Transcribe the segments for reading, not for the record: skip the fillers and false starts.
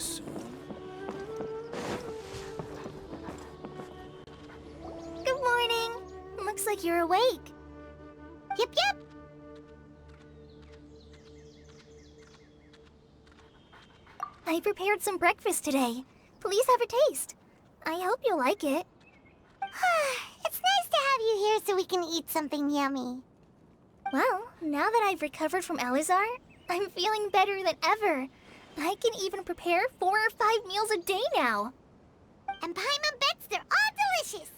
Ormos. Good morning. Looks like you're awake. Yep. I prepared some breakfast today. Please have a taste. I hope you'll like it. It's nice to have you here so we can eat something yummy. Well, now that I've recovered from Elazar, I'm feeling better than ever. I can even prepare 4 or 5 meals a day now. And Paimon bets they're all delicious.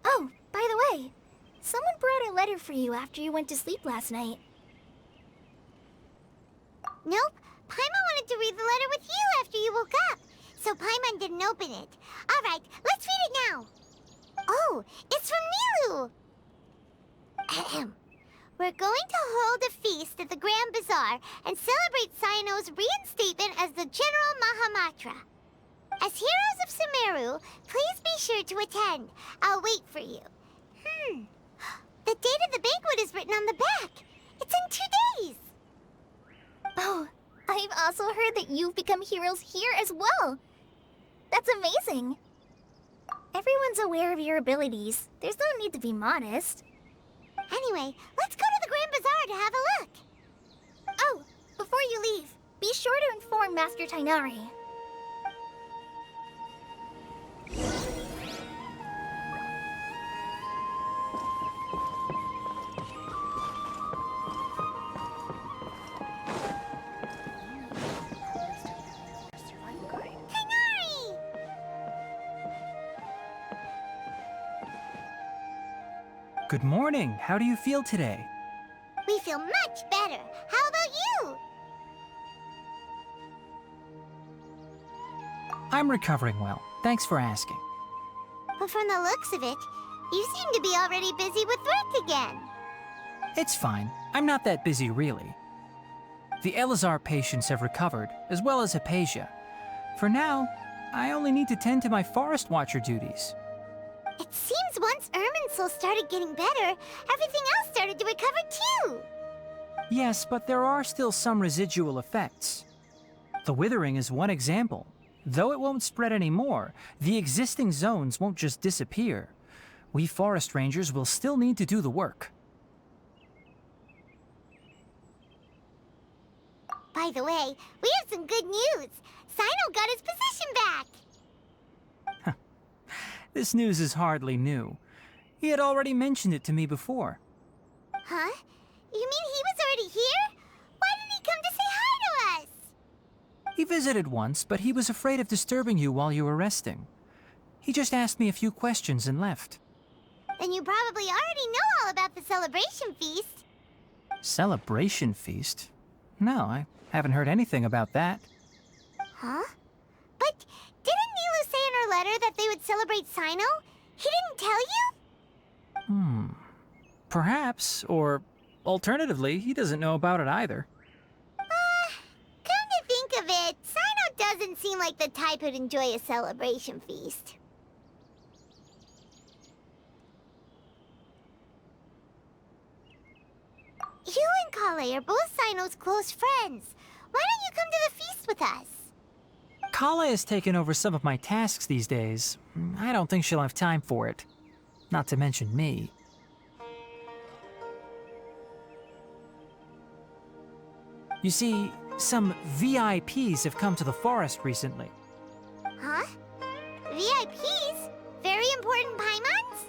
Oh, by the way, someone brought a letter for you after you went to sleep last night. Nope. Paimon wanted to read the letter with you after you woke up, so Paimon didn't open it. All right, let's read it now. Oh, it's from Nilu. Ahem. We're going to hold a feast at the Grand Bazaar and celebrate Cyano's reinstatement as the General Mahamatra. As heroes of Sumeru, please be sure to attend. I'll wait for you. The date of the banquet is written on the back. It's in 2 days. Oh, I've also heard that you've become heroes here as well. That's amazing. Everyone's aware of your abilities. There's no need to be modest. Anyway, let's go to the Grand Bazaar to have a look. Oh, before you leave, be sure to inform Master Tighnari. Tighnari! Good morning. How do you feel today? We feel much better. How about you? I'm recovering well. Thanks for asking. But from the looks of it, you seem to be already busy with work again. It's fine. I'm not that busy, really. The Elazar patients have recovered, as well as Hypatia. For now, I only need to tend to my Forest Watcher duties. It seems once Irminsul started getting better, everything else started to recover too. Yes, but there are still some residual effects. The withering is one example. Though it won't spread anymore, the existing zones won't just disappear. We forest rangers will still need to do the work. By the way, we have some good news. Cyno got his position back. This news is hardly new. He had already mentioned it to me before. Huh? You mean he was already here? Why didn't he come to say hi to us? He visited once, but he was afraid of disturbing you while you were resting. He just asked me a few questions and left. Then you probably already know all about the celebration feast. Celebration feast? No, I haven't heard anything about that. Huh? But didn't Nilu say in her letter that they would celebrate Cyno? He didn't tell you? Perhaps, or alternatively, he doesn't know about it either. Come to think of it, Cyno doesn't seem like the type who'd enjoy a celebration feast. You and Collei are both Cyno's close friends. Why don't you come to the feast with us? Collei has taken over some of my tasks these days. I don't think she'll have time for it. Not to mention me. You see, some VIPs have come to the forest recently. Huh? VIPs? Very important Paimons?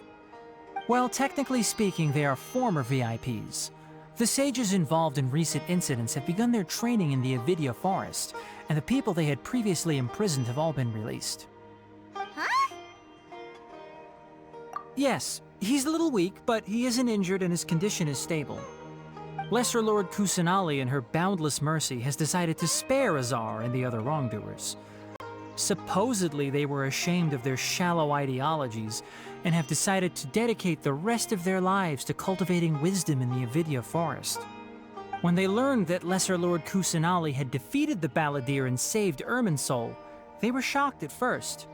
Well, technically speaking, they are former VIPs. The sages involved in recent incidents have begun their training in the Avidya forest, and the people they had previously imprisoned have all been released. Huh? Yes, he's a little weak, but he isn't injured and his condition is stable. Lesser Lord Kusanali, in her boundless mercy, has decided to spare Azar and the other wrongdoers. Supposedly, they were ashamed of their shallow ideologies and have decided to dedicate the rest of their lives to cultivating wisdom in the Avidya forest. When they learned that Lesser Lord Kusanali had defeated the Balladeer and saved Irminsul, they were shocked at first,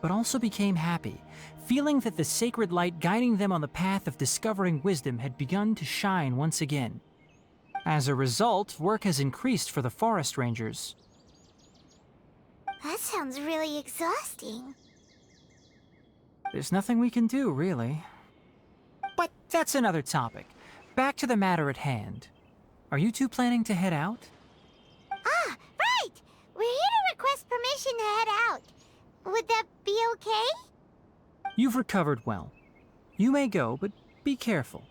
but also became happy, feeling that the sacred light guiding them on the path of discovering wisdom had begun to shine once again. As a result, work has increased for the forest rangers. That sounds really exhausting. There's nothing we can do, really. But that's another topic. Back to the matter at hand. Are you two planning to head out? Ah, right! We're here to request permission to head out. Would that be okay? You've recovered well. You may go, but be careful.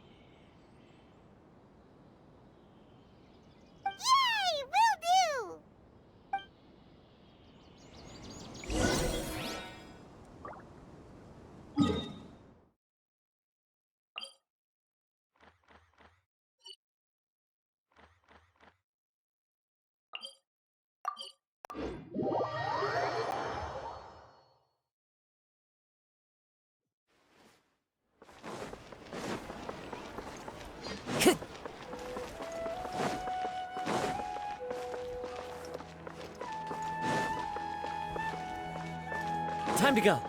Yay! Will do! Time to go.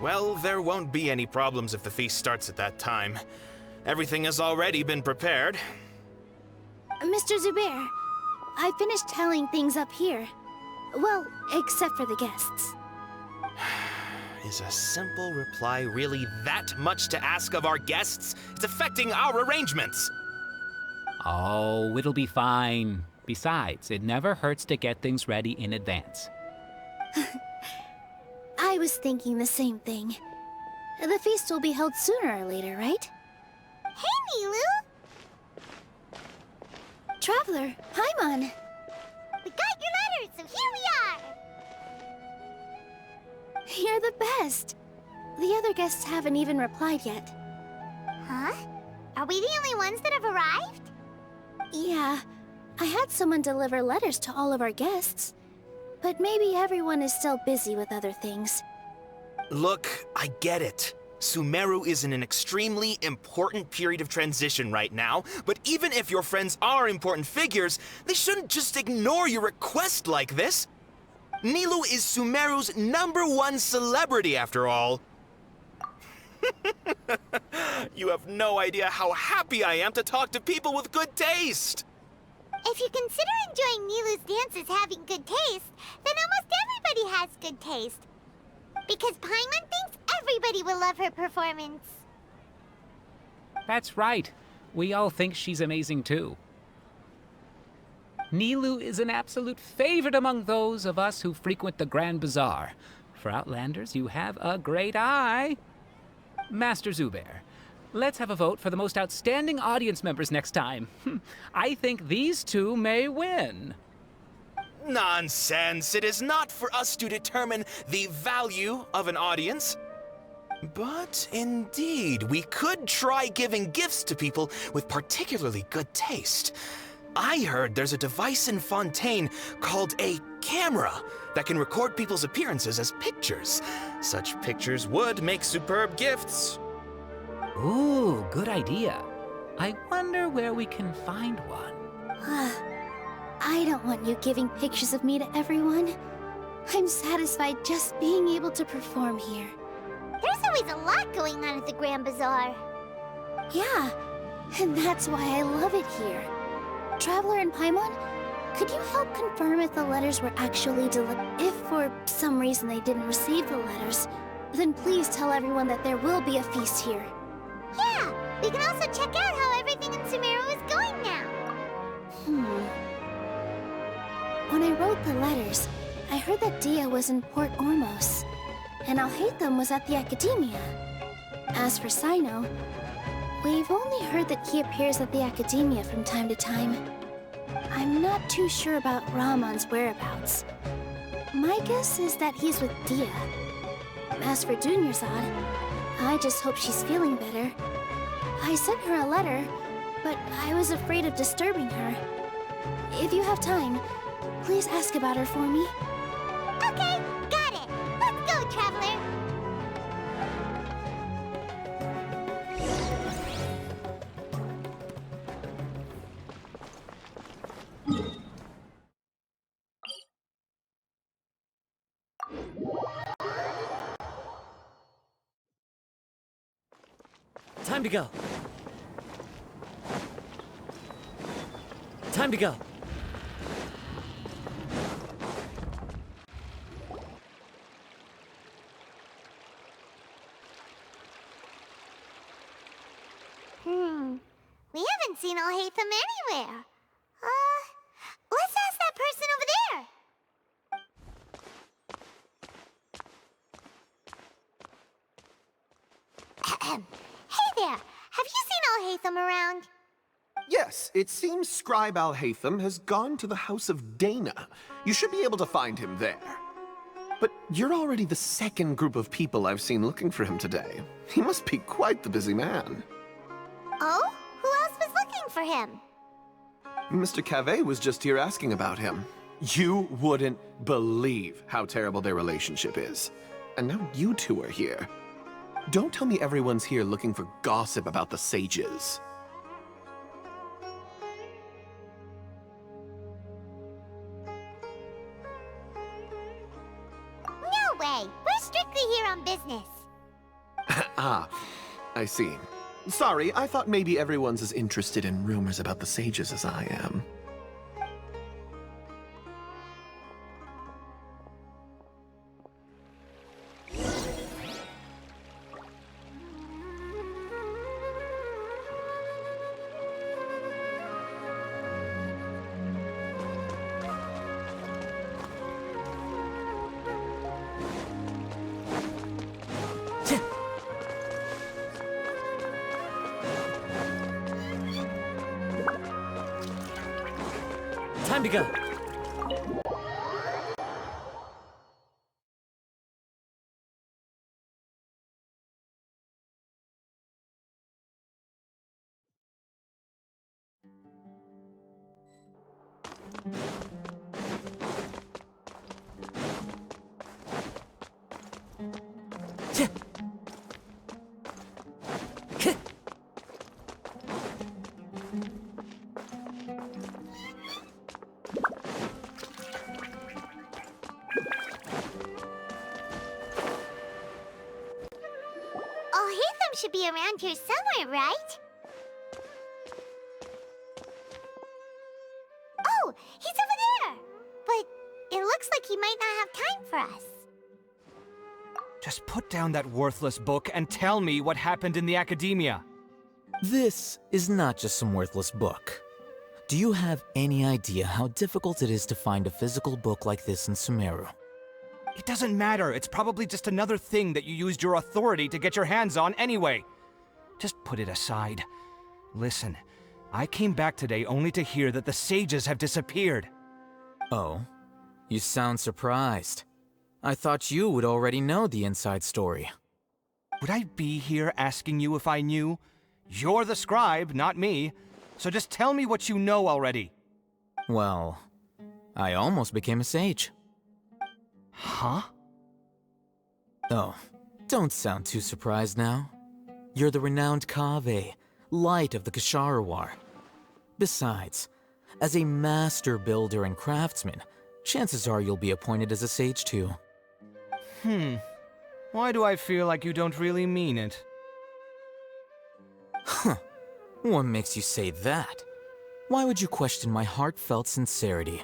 Well, there won't be any problems if the feast starts at that time. Everything has already been prepared. Mr. Zubair, I finished tallying things up here. Well, except for the guests. Is a simple reply really that much to ask of our guests? It's affecting our arrangements. Oh, it'll be fine. Besides, it never hurts to get things ready in advance. I was thinking the same thing. The feast will be held sooner or later, right? Hey, Nilu! Traveler, Paimon! We got your letters, so here we are! You're the best! The other guests haven't even replied yet. Huh? Are we the only ones that have arrived? Yeah, I had someone deliver letters to all of our guests. But maybe everyone is still busy with other things. Look, I get it. Sumeru is in an extremely important period of transition right now, but even if your friends are important figures, they shouldn't just ignore your request like this. Nilu is Sumeru's #1 celebrity, after all. You have no idea how happy I am to talk to people with good taste. If you consider enjoying Nilu's dances having good taste, then almost everybody has good taste. Because Paimon thinks everybody will love her performance. That's right. We all think she's amazing too. Nilu is an absolute favorite among those of us who frequent the Grand Bazaar. For Outlanders, you have a great eye. Master Zubair, let's have a vote for the most outstanding audience members next time. I think these two may win. Nonsense! It is not for us to determine the value of an audience. But indeed, we could try giving gifts to people with particularly good taste. I heard there's a device in Fontaine called a camera that can record people's appearances as pictures. Such pictures would make superb gifts. Ooh, good idea. I wonder where we can find one. I don't want you giving pictures of me to everyone. I'm satisfied just being able to perform here. There's always a lot going on at the Grand Bazaar. Yeah, and that's why I love it here. Traveler and Paimon, could you help confirm if the letters were actually delivered? If for some reason they didn't receive the letters, then please tell everyone that there will be a feast here. Yeah, we can also check out how everything in Sumeru is going now. When I wrote the letters, I heard that Dia was in Port Ormos, and Alhaitham was at the Akademiya. As for Sino, we've only heard that he appears at the Akademiya from time to time. I'm not too sure about Ramon's whereabouts. My guess is that he's with Dia. As for Dunyarzad, I just hope she's feeling better. I sent her a letter, but I was afraid of disturbing her. If you have time, please ask about her for me. Okay, got it. Let's go, Traveler. Time to go. Time to go. We haven't seen Alhaitham anywhere. Let's ask that person over there. Hey there, have you seen Alhaitham around? Yes, it seems Scribe Alhaitham has gone to the House of Daena. You should be able to find him there. But you're already the second group of people I've seen looking for him today. He must be quite the busy man. Oh? Who else was looking for him? Mr. Cave was just here asking about him. You wouldn't believe how terrible their relationship is. And now you two are here. Don't tell me everyone's here looking for gossip about the sages. No way! We're strictly here on business. Ah, I see. Sorry, I thought maybe everyone's as interested in rumors about the sages as I am. Time to go. Alhaitham should be around here somewhere, right? Oh, he's over there! But it looks like he might not have time for us. Just put down that worthless book and tell me what happened in the Akademiya. This is not just some worthless book. Do you have any idea how difficult it is to find a physical book like this in Sumeru? It doesn't matter. It's probably just another thing that you used your authority to get your hands on anyway. Just put it aside. Listen, I came back today only to hear that the sages have disappeared. Oh, you sound surprised. I thought you would already know the inside story. Would I be here asking you if I knew? You're the scribe, not me. So just tell me what you know already. Well, I almost became a sage. Huh? Oh, don't sound too surprised now. You're the renowned Kaveh, light of the Ksharawar. Besides, as a master builder and craftsman, chances are you'll be appointed as a sage too. Why do I feel like you don't really mean it? Huh. What makes you say that? Why would you question my heartfelt sincerity?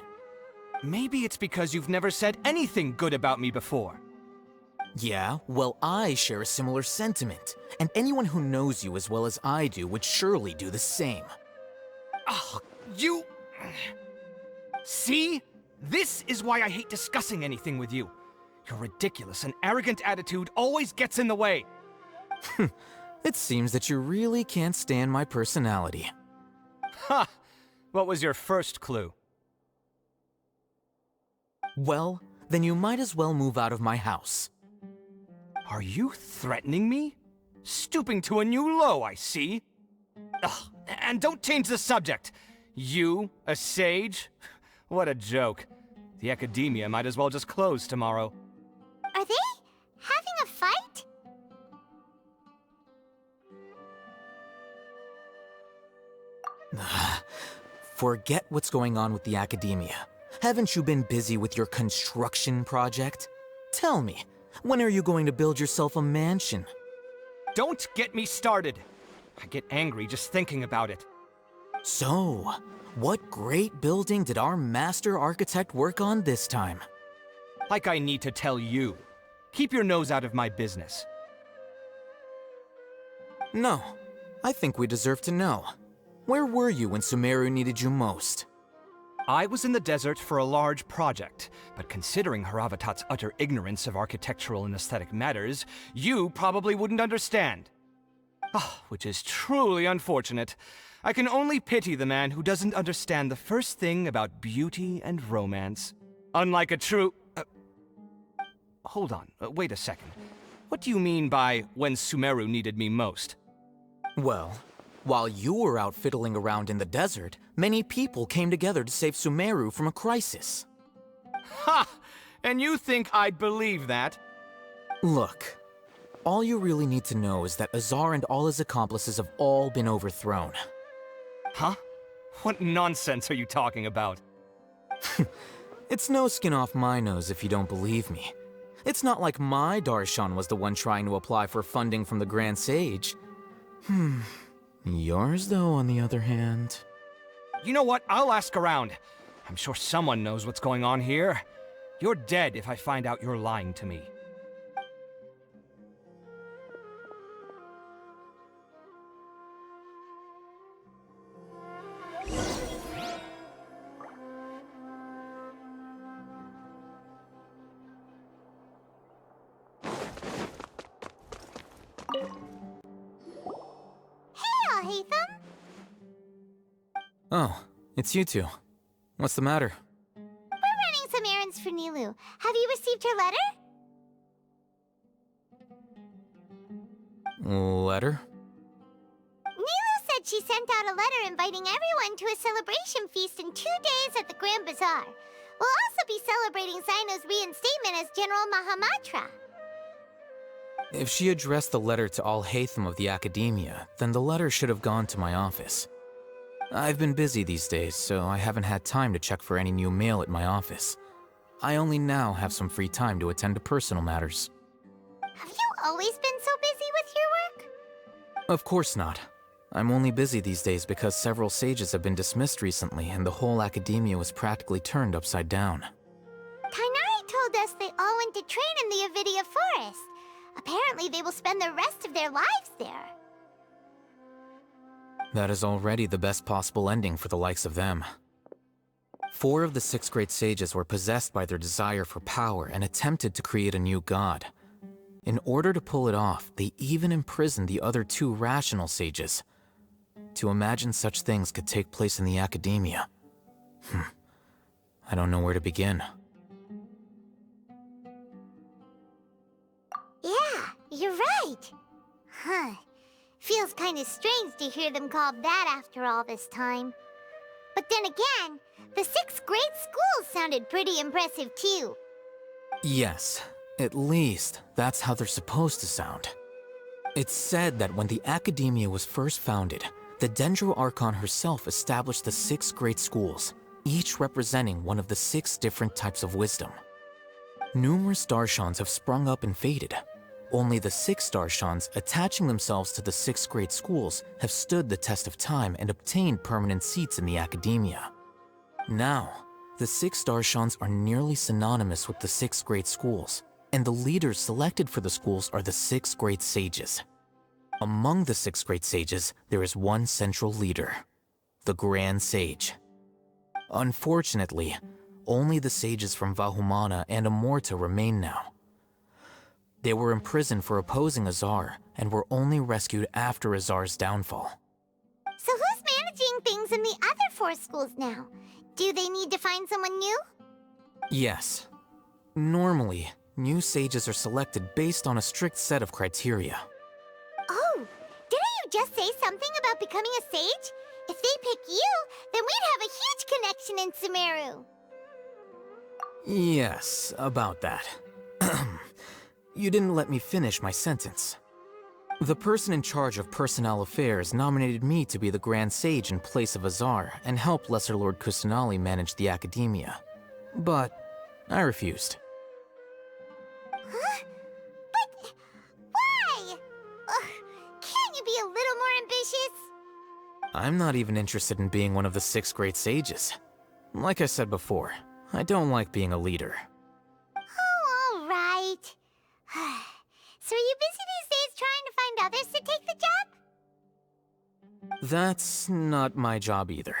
Maybe it's because you've never said anything good about me before. Yeah, well, I share a similar sentiment, and anyone who knows you as well as I do would surely do the same. Ugh, you... See? This is why I hate discussing anything with you. Your ridiculous and arrogant attitude always gets in the way. It seems that you really can't stand my personality. Ha! What was your first clue? Well, then you might as well move out of my house. Are you threatening me? Stooping to a new low, I see. Ugh, and don't change the subject. You, a sage? What a joke. The Akademiya might as well just close tomorrow. Are they having a fight? Forget what's going on with the Akademiya. Haven't you been busy with your construction project? Tell me, when are you going to build yourself a mansion? Don't get me started. I get angry just thinking about it. So, what great building did our master architect work on this time? Like I need to tell you. Keep your nose out of my business. No, I think we deserve to know. Where were you when Sumeru needed you most? I was in the desert for a large project, but considering Haravatat's utter ignorance of architectural and aesthetic matters, you probably wouldn't understand. Ah, which is truly unfortunate. I can only pity the man who doesn't understand the first thing about beauty and romance. Unlike a true... hold on, wait a second. What do you mean by when Sumeru needed me most? Well, while you were out fiddling around in the desert, many people came together to save Sumeru from a crisis. Ha! And you think I'd believe that? Look, all you really need to know is that Azar and all his accomplices have all been overthrown. Huh? What nonsense are you talking about? It's no skin off my nose if you don't believe me. It's not like my Darshan was the one trying to apply for funding from the Grand Sage. Yours, though, on the other hand... You know what? I'll ask around. I'm sure someone knows what's going on here. You're dead if I find out you're lying to me. Alhaitham? Oh, it's you two. What's the matter? We're running some errands for Nilou. Have you received her letter? Letter? Nilou said she sent out a letter inviting everyone to a celebration feast in 2 days at the Grand Bazaar. We'll also be celebrating Cyno's reinstatement as General Mahamatra. If she addressed the letter to Alhaitham of the Akademiya, then the letter should have gone to my office. I've been busy these days, so I haven't had time to check for any new mail at my office. I only now have some free time to attend to personal matters. Have you always been so busy with your work? Of course not. I'm only busy these days because several sages have been dismissed recently and the whole Akademiya was practically turned upside down. Tighnari told us they all went to train in the Avidia Forest. Apparently they will spend the rest of their lives there. That is already the best possible ending for the likes of them. 4 of the 6 great sages were possessed by their desire for power and attempted to create a new god. In order to pull it off, they even imprisoned the other 2 rational sages. To imagine such things could take place in the Akademiya. I don't know where to begin. Yeah, you're right. Huh. Feels kind of strange to hear them called that after all this time. But then again, the 6 great schools sounded pretty impressive too. Yes, at least that's how they're supposed to sound. It's said that when the Akademiya was first founded, the Dendro Archon herself established the 6 great schools, each representing one of the 6 different types of wisdom. Numerous Darshans have sprung up and faded. Only the 6 Darshans attaching themselves to the 6 great schools have stood the test of time and obtained permanent seats in the Akademiya. Now, the 6 Darshans are nearly synonymous with the 6 great schools, and the leaders selected for the schools are the 6 great sages. Among the 6 great sages, there is one central leader, the Grand Sage. Unfortunately, only the sages from Vahumana and Amorta remain now. They were imprisoned for opposing Azar, and were only rescued after Azar's downfall. So who's managing things in the other 4 schools now? Do they need to find someone new? Yes. Normally, new sages are selected based on a strict set of criteria. Oh, didn't you just say something about becoming a sage? If they pick you, then we'd have a huge connection in Sumeru. Yes, about that. You didn't let me finish my sentence. The person in charge of personnel affairs nominated me to be the Grand Sage in place of Azar and help Lesser Lord Kusanali manage the Akademiya. But I refused. Huh? But why? Can't you be a little more ambitious? I'm not even interested in being one of the 6 great sages. Like I said before, I don't like being a leader. Oh, all right. So are you busy these days trying to find others to take the job? That's not my job either.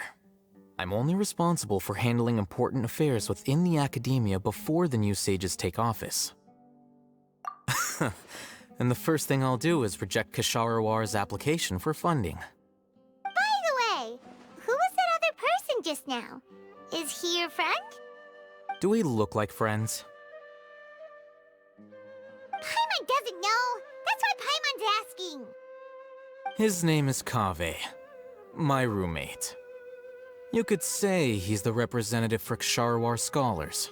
I'm only responsible for handling important affairs within the Akademiya before the new sages take office. And the first thing I'll do is reject Kasharawar's application for funding. By the way, who was that other person just now? Is he your friend? Do we look like friends? Paimon doesn't know. That's why Paimon's asking. His name is Kaveh, my roommate. You could say he's the representative for Ksharawar scholars.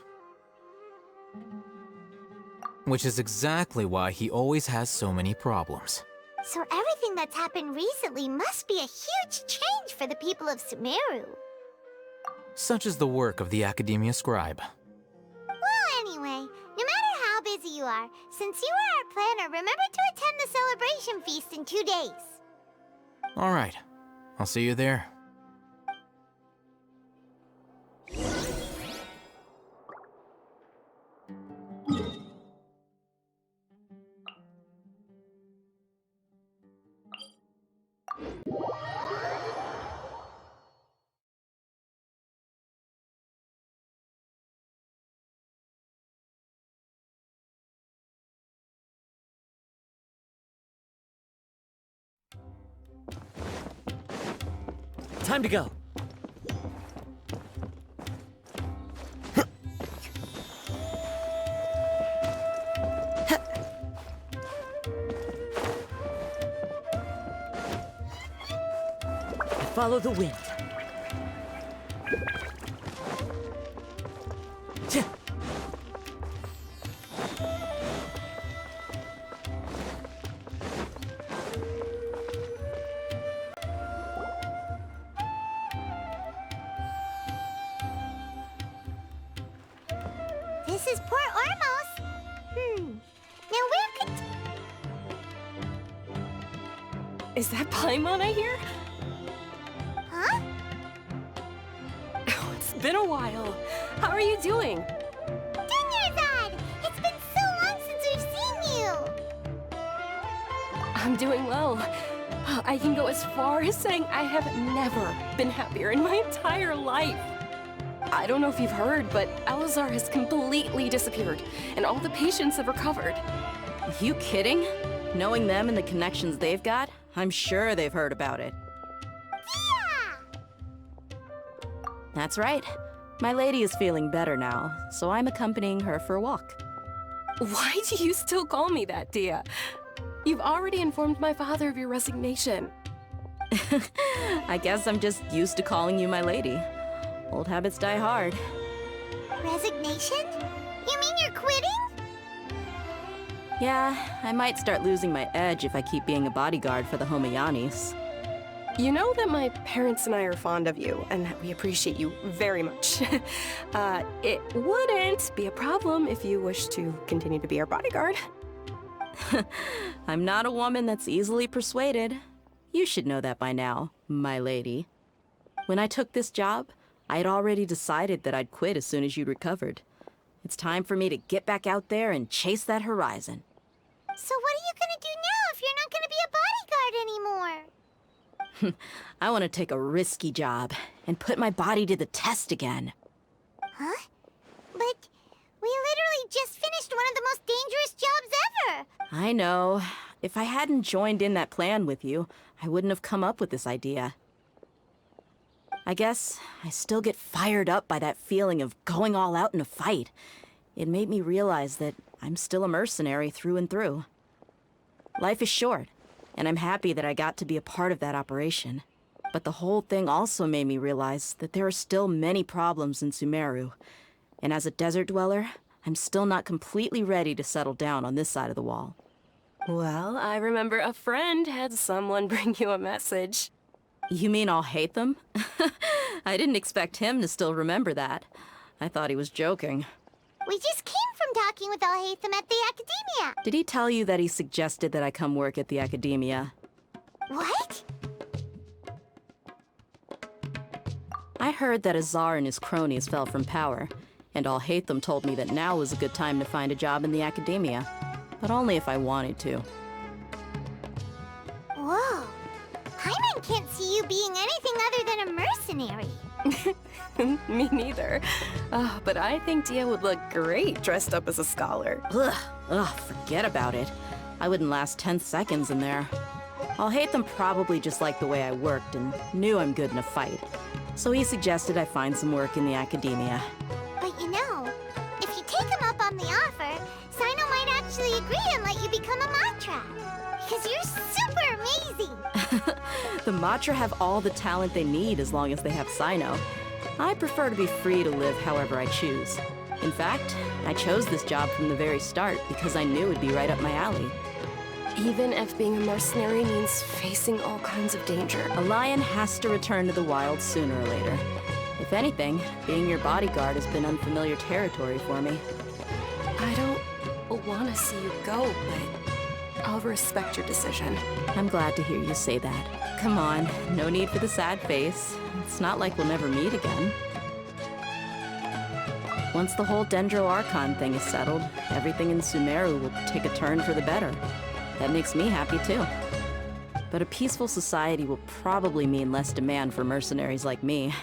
Which is exactly why he always has so many problems. So everything that's happened recently must be a huge change for the people of Sumeru. Such is the work of the Akademiya scribe. Well, anyway, no matter how busy you are, since you are our planner, remember to attend the celebration feast in 2 days. Alright, I'll see you there. Time to go. Follow the wind. This is Port Ormos. Now where could... Is that Paimon I hear? Huh? Oh, it's been a while. How are you doing? Dinyarzad! It's been so long since we've seen you! I'm doing well. I can go as far as saying I have never been happier in my entire life. I don't know if you've heard, but Alazar has completely disappeared, and all the patients have recovered. You kidding? Knowing them and the connections they've got, I'm sure they've heard about it. Yeah! That's right. My lady is feeling better now, so I'm accompanying her for a walk. Why do you still call me that, Dia? You've already informed my father of your resignation. I guess I'm just used to calling you my lady. Old habits die hard. Resignation? You mean you're quitting? Yeah, I might start losing my edge if I keep being a bodyguard for the Homayanis. You know that my parents and I are fond of you, and that we appreciate you very much. It wouldn't be a problem if you wish to continue to be our bodyguard. I'm not a woman that's easily persuaded. You should know that by now, my lady. When I took this job, I had already decided that I'd quit as soon as you'd recovered. It's time for me to get back out there and chase that horizon. So what are you gonna do now if you're not gonna be a bodyguard anymore? I want to take a risky job and put my body to the test again. Huh? But we literally just finished one of the most dangerous jobs ever! I know. If I hadn't joined in that plan with you, I wouldn't have come up with this idea. I guess I still get fired up by that feeling of going all out in a fight. It made me realize that I'm still a mercenary through and through. Life is short, and I'm happy that I got to be a part of that operation. But the whole thing also made me realize that there are still many problems in Sumeru. And as a desert dweller, I'm still not completely ready to settle down on this side of the wall. Well, I remember a friend had someone bring you a message. You mean Alhaitham? I didn't expect him to still remember that. I thought he was joking. We just came from talking with Alhaitham at the Akademiya. Did he tell you that he suggested that I come work at the Akademiya? What? I heard that Azar and his cronies fell from power, and Alhaitham told me that now was a good time to find a job in the Akademiya, but only if I wanted to. Whoa. Paimon can't see you being anything other than a mercenary. Me neither. But I think Dia would look great dressed up as a scholar. Ugh, forget about it. I wouldn't last 10 seconds in there. Alhaitham probably just liked the way I worked and knew I'm good in a fight. So he suggested I find some work in the Akademiya. But you know, if you take him up on the offer, Sino might actually agree and let you become a Matra. Because you're super amazing. The Matra have all the talent they need as long as they have Sino. I prefer to be free to live however I choose. In fact, I chose this job from the very start because I knew it'd be right up my alley. Even if being a mercenary means facing all kinds of danger. A lion has to return to the wild sooner or later. If anything, being your bodyguard has been unfamiliar territory for me. I don't want to see you go, but I'll respect your decision. I'm glad to hear you say that. Come on, no need for the sad face. It's not like we'll never meet again. Once the whole Dendro Archon thing is settled, everything in Sumeru will take a turn for the better. That makes me happy too. But a peaceful society will probably mean less demand for mercenaries like me.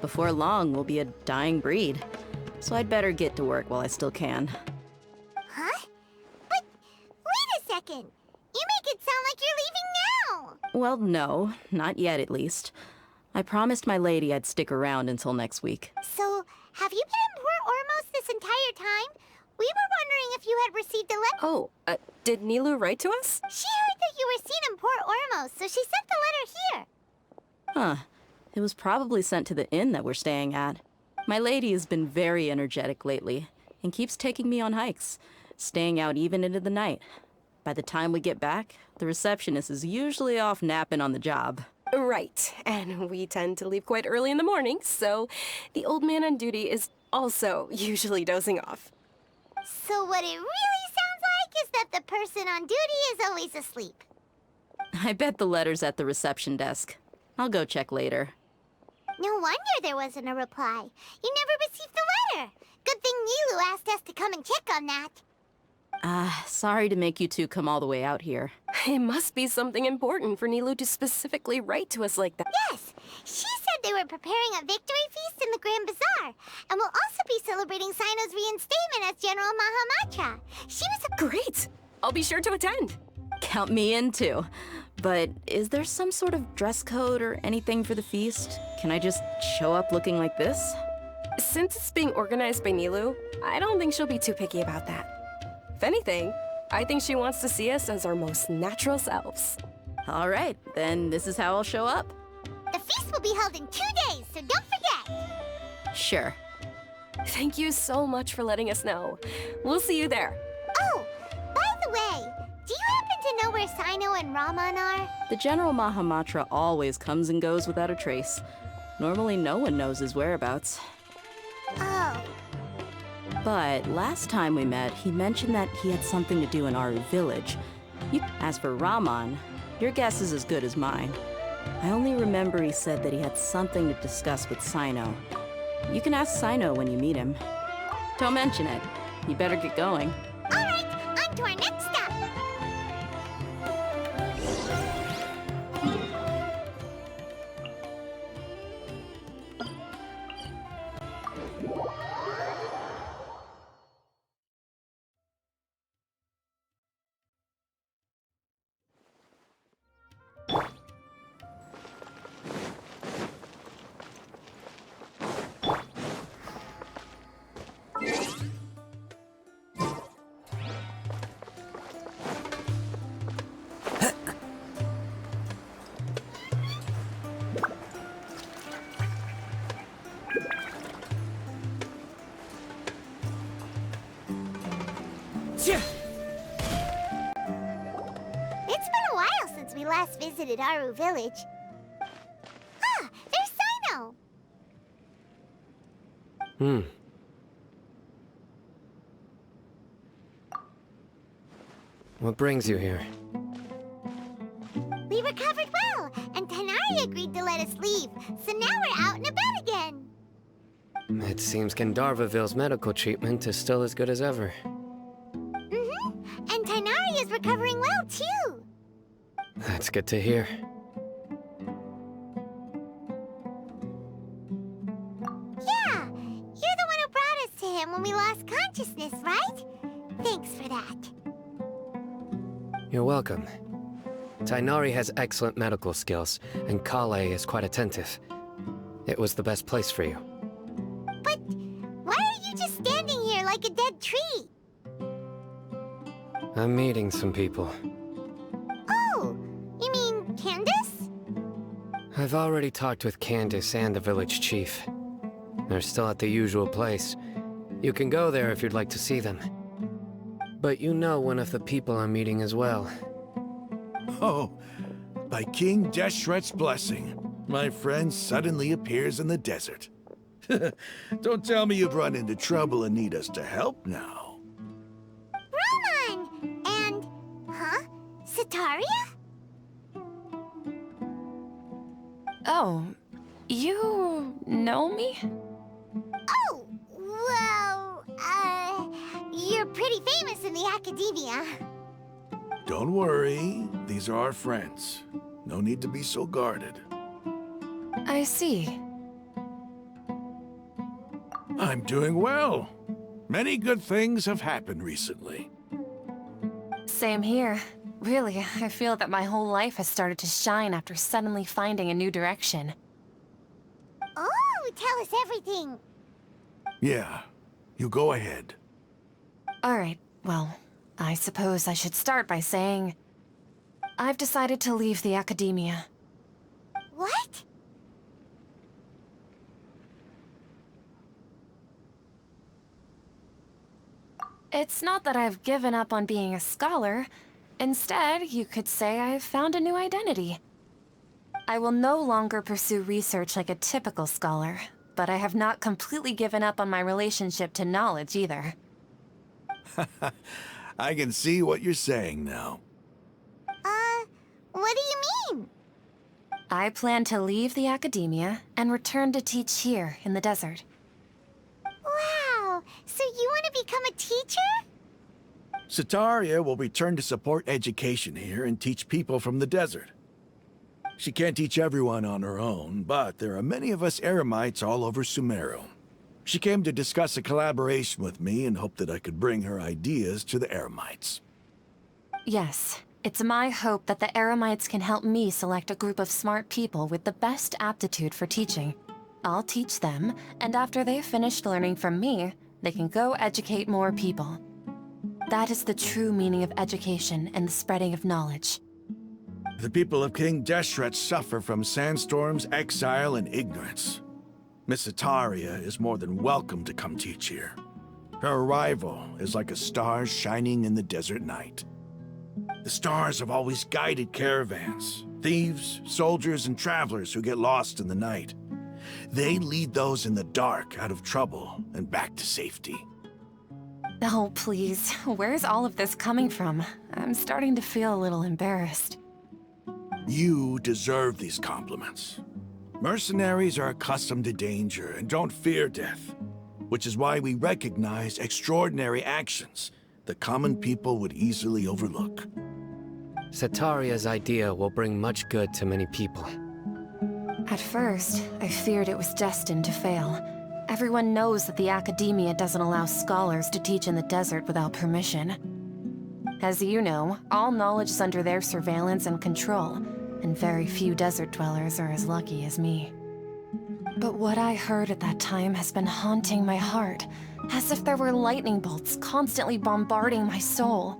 Before long, we'll be a dying breed. So I'd better get to work while I still can. Huh? But wait a second. You make it sound like you're leaving now. Well, no, not yet at least. I promised my lady I'd stick around until next week. So, have you been in Port Ormos this entire time? We were wondering if you had received a letter. Oh, did Nilou write to us? She heard that you were seen in Port Ormos, so she sent the letter here. Huh. It was probably sent to the inn that we're staying at. My lady has been very energetic lately and keeps taking me on hikes, staying out even into the night. By the time we get back, the receptionist is usually off napping on the job. Right, and we tend to leave quite early in the morning, so the old man on duty is also usually dozing off. So what it really sounds like is that the person on duty is always asleep. I bet the letter's at the reception desk. I'll go check later. No wonder there wasn't a reply. You never received the letter. Good thing Nilou asked us to come and check on that. Sorry to make you two come all the way out here. It must be something important for Nilou to specifically write to us like that. Yes, she said they were preparing a victory feast in the Grand Bazaar, and will also be celebrating Sino's reinstatement as General Mahamatra. She was Great! I'll be sure to attend. Count me in too. But is there some sort of dress code or anything for the feast? Can I just show up looking like this? Since it's being organized by Nilou, I don't think she'll be too picky about that. If anything, I think she wants to see us as our most natural selves. All right, then this is how I'll show up. The feast will be held in 2 days, so don't forget. Sure. Thank you so much for letting us know. We'll see you there. Oh, by the way, do you happen to know where Sino and Raman are? The General Mahamatra always comes and goes without a trace. Normally no one knows his whereabouts. Oh. But last time we met, he mentioned that he had something to do in Aaru Village. As for Raman, your guess is as good as mine. I only remember he said that he had something to discuss with Sino. You can ask Sino when you meet him. Don't mention it. You better get going. All right, on to our next stop. we last visited Aaru Village. Ah, there's Sino! What brings you here? We recovered well, and Tighnari agreed to let us leave, so now we're out and about again. It seems Gandharvaville's medical treatment is still as good as ever. And Tighnari is recovering well, too. That's good to hear. Yeah, you're the one who brought us to him when we lost consciousness, right? Thanks for that. You're welcome. Tighnari has excellent medical skills, and Collei is quite attentive. It was the best place for you. But why are you just standing here like a dead tree? I'm meeting some people. Oh, you mean Candace? I've already talked with Candace and the village chief. They're still at the usual place. You can go there if you'd like to see them. But you know one of the people I'm meeting as well. Oh, by King Deshret's blessing, my friend suddenly appears in the desert. Don't tell me you've run into trouble and need us to help now. Roman! And... huh? Setaria? Oh, you know me? Oh, well, you're pretty famous in the Akademiya. Don't worry, these are our friends. No need to be so guarded. I see. I'm doing well. Many good things have happened recently. Same here. Really, I feel that my whole life has started to shine after suddenly finding a new direction. Oh, tell us everything. Yeah, you go ahead. Alright, well, I suppose I should start by saying... I've decided to leave the Akademiya. What? It's not that I've given up on being a scholar. Instead, you could say I've found a new identity. I will no longer pursue research like a typical scholar, but I have not completely given up on my relationship to knowledge either. I can see what you're saying now. What do you mean? I plan to leave the Akademiya and return to teach here in the desert. Wow, so you want to become a teacher? Setaria will return to support education here and teach people from the desert. She can't teach everyone on her own, but there are many of us Eremites all over Sumeru. She came to discuss a collaboration with me and hoped that I could bring her ideas to the Eremites. Yes, it's my hope that the Eremites can help me select a group of smart people with the best aptitude for teaching. I'll teach them, and after they've finished learning from me, they can go educate more people. That is the true meaning of education and the spreading of knowledge. The people of King Deshret suffer from sandstorms, exile, and ignorance. Miss Setaria is more than welcome to come teach here. Her arrival is like a star shining in the desert night. The stars have always guided caravans, thieves, soldiers, and travelers who get lost in the night. They lead those in the dark out of trouble and back to safety. Oh, please. Where's all of this coming from? I'm starting to feel a little embarrassed. You deserve these compliments. Mercenaries are accustomed to danger and don't fear death, which is why we recognize extraordinary actions that common people would easily overlook. Setaria's idea will bring much good to many people. At first, I feared it was destined to fail. Everyone knows that the Akademiya doesn't allow scholars to teach in the desert without permission. As you know, all knowledge is under their surveillance and control, and very few desert dwellers are as lucky as me. But what I heard at that time has been haunting my heart, as if there were lightning bolts constantly bombarding my soul.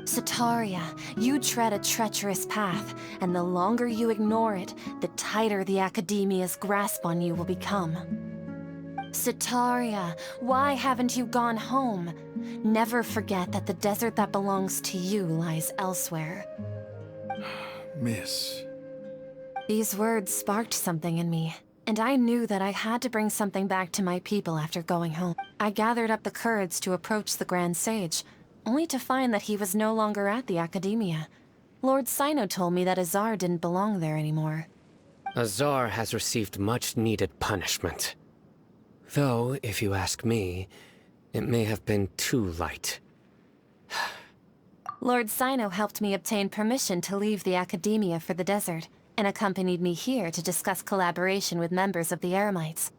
Setaria, you tread a treacherous path, and the longer you ignore it, the tighter the Akademiya's grasp on you will become. Setaria, why haven't you gone home? Never forget that the desert that belongs to you lies elsewhere. Miss. These words sparked something in me, and I knew that I had to bring something back to my people after going home. I gathered up the courage to approach the Grand Sage, only to find that he was no longer at the Akademiya. Lord Sino told me that Azar didn't belong there anymore. Azar has received much-needed punishment. Though, if you ask me, it may have been too light. Lord Sino helped me obtain permission to leave the Akademiya for the desert, and accompanied me here to discuss collaboration with members of the Eremites.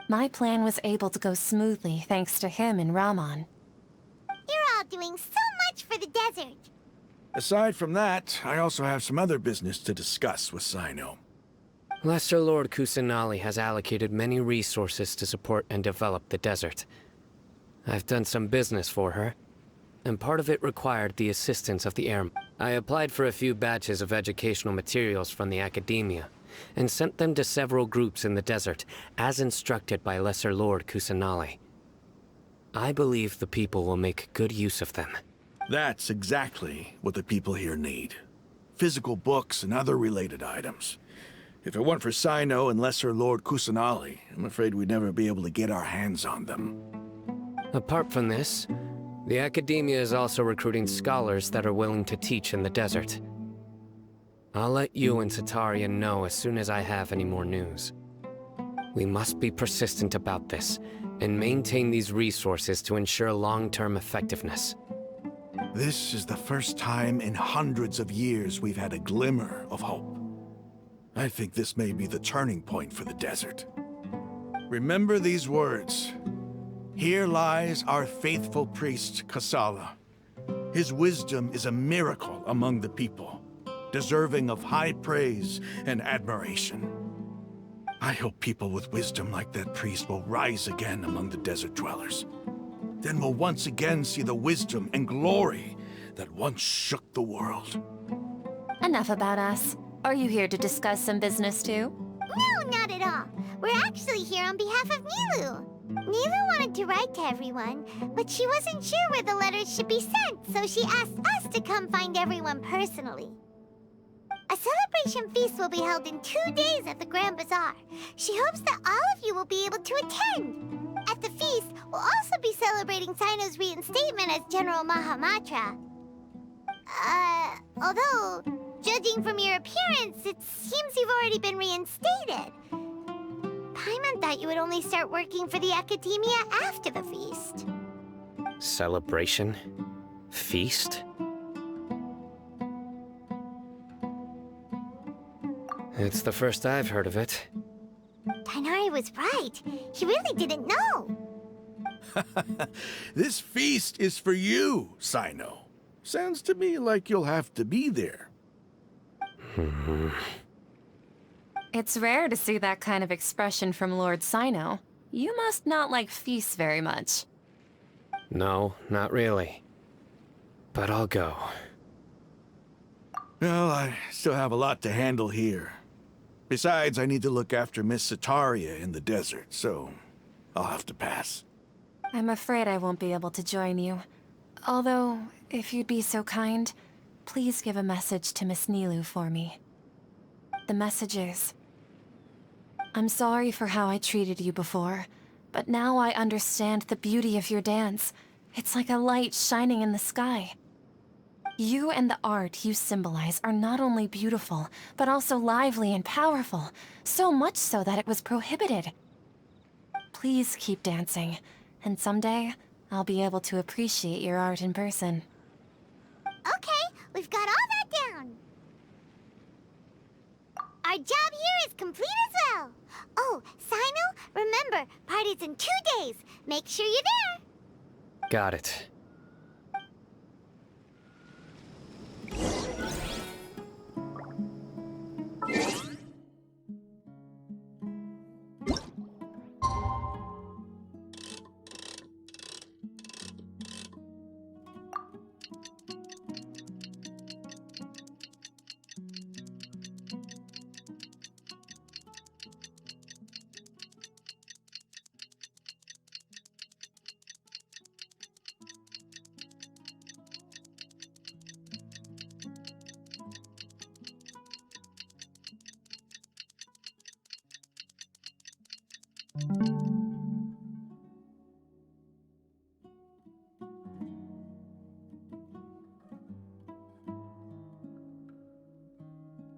My plan was able to go smoothly thanks to him and Rahman. You're all doing so much for the desert. Aside from that, I also have some other business to discuss with Sino. Lesser Lord Kusanali has allocated many resources to support and develop the desert. I've done some business for her, and part of it required the assistance of the Eremites. I applied for a few batches of educational materials from the Akademiya, and sent them to several groups in the desert, as instructed by Lesser Lord Kusanali. I believe the people will make good use of them. That's exactly what the people here need. Physical books and other related items. If it weren't for Sino and Lesser Lord Kusanali, I'm afraid we'd never be able to get our hands on them. Apart from this, the Akademiya is also recruiting scholars that are willing to teach in the desert. I'll let you and Satarian know as soon as I have any more news. We must be persistent about this, and maintain these resources to ensure long-term effectiveness. This is the first time in hundreds of years we've had a glimmer of hope. I think this may be the turning point for the desert. Remember these words. Here lies our faithful priest, Kasala. His wisdom is a miracle among the people, deserving of high praise and admiration. I hope people with wisdom like that priest will rise again among the desert dwellers. Then we'll once again see the wisdom and glory that once shook the world. Enough about us. Are you here to discuss some business too? No, not at all. We're actually here on behalf of Nilou. Nilou wanted to write to everyone, but she wasn't sure where the letters should be sent, so she asked us to come find everyone personally. A celebration feast will be held in 2 days at the Grand Bazaar. She hopes that all of you will be able to attend. At the feast, we'll also be celebrating Sino's reinstatement as General Mahamatra. Although, judging from your appearance, it seems you've already been reinstated. Paimon thought you would only start working for the Akademiya after the feast. Celebration? Feast? It's the first I've heard of it. Tighnari was right. He really didn't know. This feast is for you, Sino. Sounds to me like you'll have to be there. It's rare to see that kind of expression from Lord Sino. You must not like feasts very much. No, not really. But I'll go. Well, I still have a lot to handle here. Besides, I need to look after Miss Sataria in the desert, so I'll have to pass. I'm afraid I won't be able to join you. Although, if you'd be so kind, please give a message to Miss Nilou for me. The message is, I'm sorry for how I treated you before, but now I understand the beauty of your dance. It's like a light shining in the sky. You and the art you symbolize are not only beautiful, but also lively and powerful, so much so that it was prohibited. Please keep dancing, and someday, I'll be able to appreciate your art in person. Okay, we've got all that down. Our job here is complete as well. Oh, Sino, remember, party's in 2 days. Make sure you're there. Got it.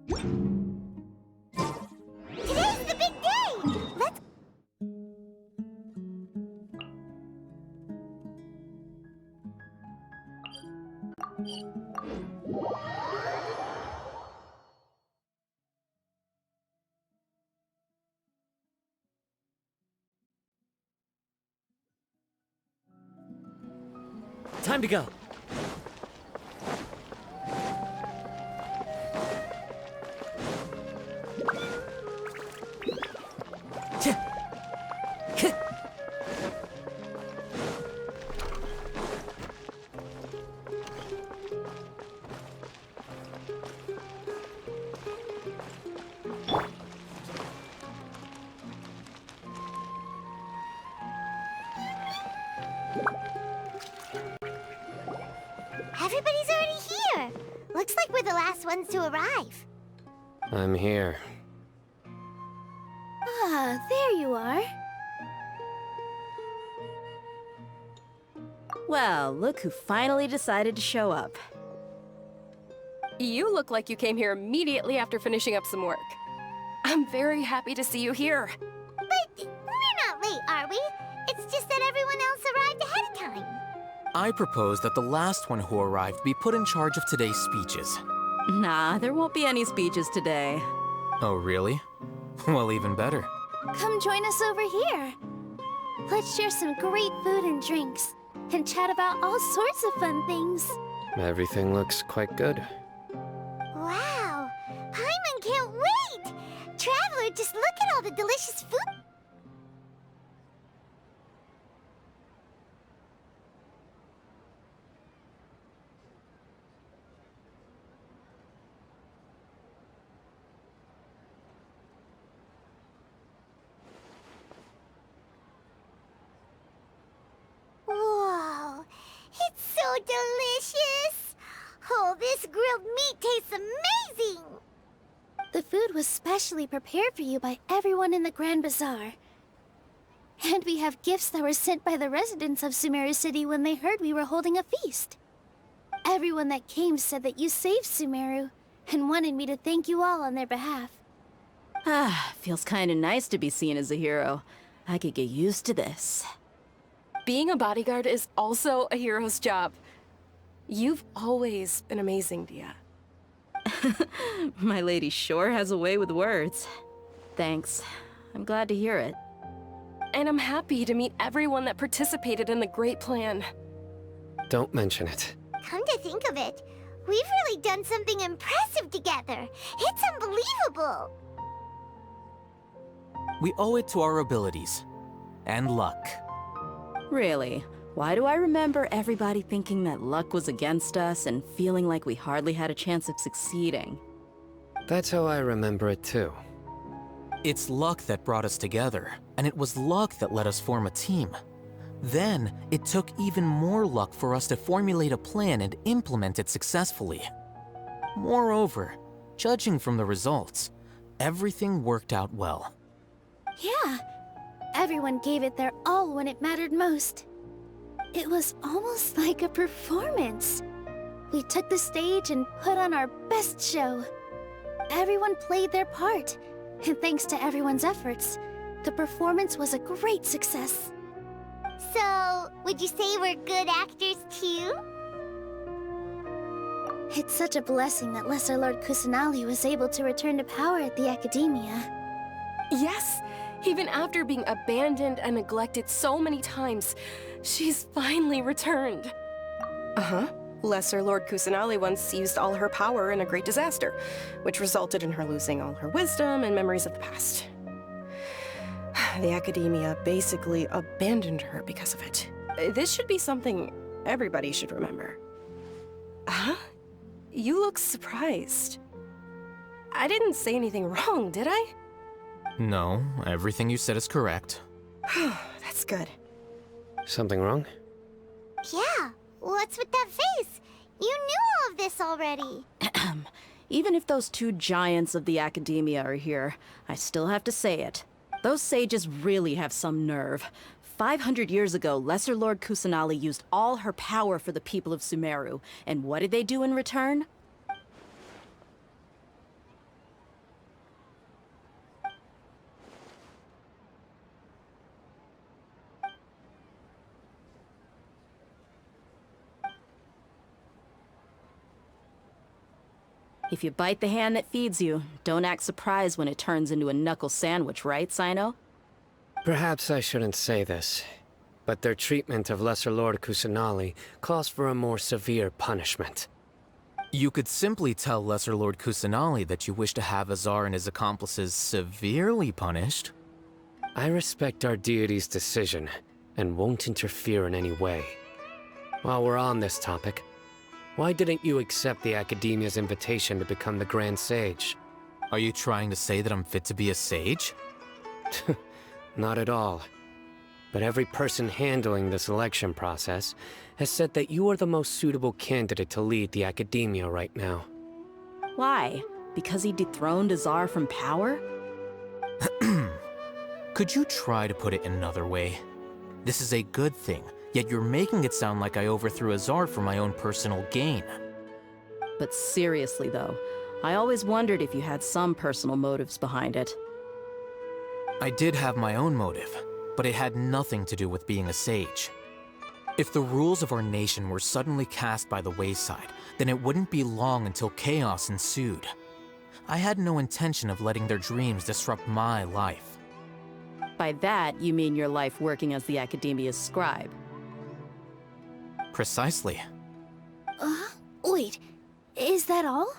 Today's the big day! Let's... Time to go. Everybody's already here! Looks like we're the last ones to arrive. I'm here. Ah, there you are. Well, look who finally decided to show up. You look like you came here immediately after finishing up some work. I'm very happy to see you here. But we're not late, are we? It's just that everyone else arrived ahead of time. I propose that the last one who arrived be put in charge of today's speeches. Nah, there won't be any speeches today. Oh, really? Well, even better. Come join us over here. Let's share some great food and drinks, and chat about all sorts of fun things. Everything looks quite good. Wow! Paimon can't wait! Traveler, just look at all the delicious food. Whoa! It's so delicious! Oh, this grilled meat tastes amazing! The food was specially prepared for you by everyone in the Grand Bazaar. And we have gifts that were sent by the residents of Sumeru City when they heard we were holding a feast. Everyone that came said that you saved Sumeru, and wanted me to thank you all on their behalf. Ah, feels kinda nice to be seen as a hero. I could get used to this. Being a bodyguard is also a hero's job. You've always been amazing, Dia. My lady sure has a way with words. Thanks. I'm glad to hear it. And I'm happy to meet everyone that participated in the great plan. Don't mention it. Come to think of it, we've really done something impressive together. It's unbelievable. We owe it to our abilities. And luck. Really? Why do I remember everybody thinking that luck was against us and feeling like we hardly had a chance of succeeding? That's how I remember it too. It's luck that brought us together, and it was luck that let us form a team. Then, it took even more luck for us to formulate a plan and implement it successfully. Moreover, judging from the results, everything worked out well. Yeah, everyone gave it their all when it mattered most. It was almost like a performance. We took the stage and put on our best show. Everyone played their part, and thanks to everyone's efforts, the performance was a great success. So, would you say we're good actors too? It's such a blessing that Lesser Lord Kusanali was able to return to power at the Akademiya. Yes, even after being abandoned and neglected so many times, she's finally returned. Uh-huh. Lesser Lord Kusanali once used all her power in a great disaster, which resulted in her losing all her wisdom and memories of the past. The Akademiya basically abandoned her because of it. This should be something everybody should remember. Huh? You look surprised. I didn't say anything wrong, did I? No, everything you said is correct. That's good. Something wrong? Yeah, what's with that face? You knew all of this already. Even if those two giants of the Akademiya are here, I still have to say it. Those sages really have some nerve. 500 years ago, Lesser Lord Kusanali used all her power for the people of Sumeru, and what did they do in return? If you bite the hand that feeds you, don't act surprised when it turns into a knuckle sandwich, right, Sino? Perhaps I shouldn't say this, but their treatment of Lesser Lord Kusanali calls for a more severe punishment. You could simply tell Lesser Lord Kusanali that you wish to have Azar and his accomplices severely punished. I respect our deity's decision, and won't interfere in any way. While we're on this topic, why didn't you accept the Akademiya's invitation to become the Grand Sage? Are you trying to say that I'm fit to be a sage? Not at all. But every person handling the selection process has said that you are the most suitable candidate to lead the Akademiya right now. Why? Because he dethroned Azar from power? Could you try to put it another way? This is a good thing, yet you're making it sound like I overthrew Azar for my own personal gain. But seriously though, I always wondered if you had some personal motives behind it. I did have my own motive, but it had nothing to do with being a sage. If the rules of our nation were suddenly cast by the wayside, then it wouldn't be long until chaos ensued. I had no intention of letting their dreams disrupt my life. By that, you mean your life working as the Akademiya's scribe. Precisely. Wait, is that all?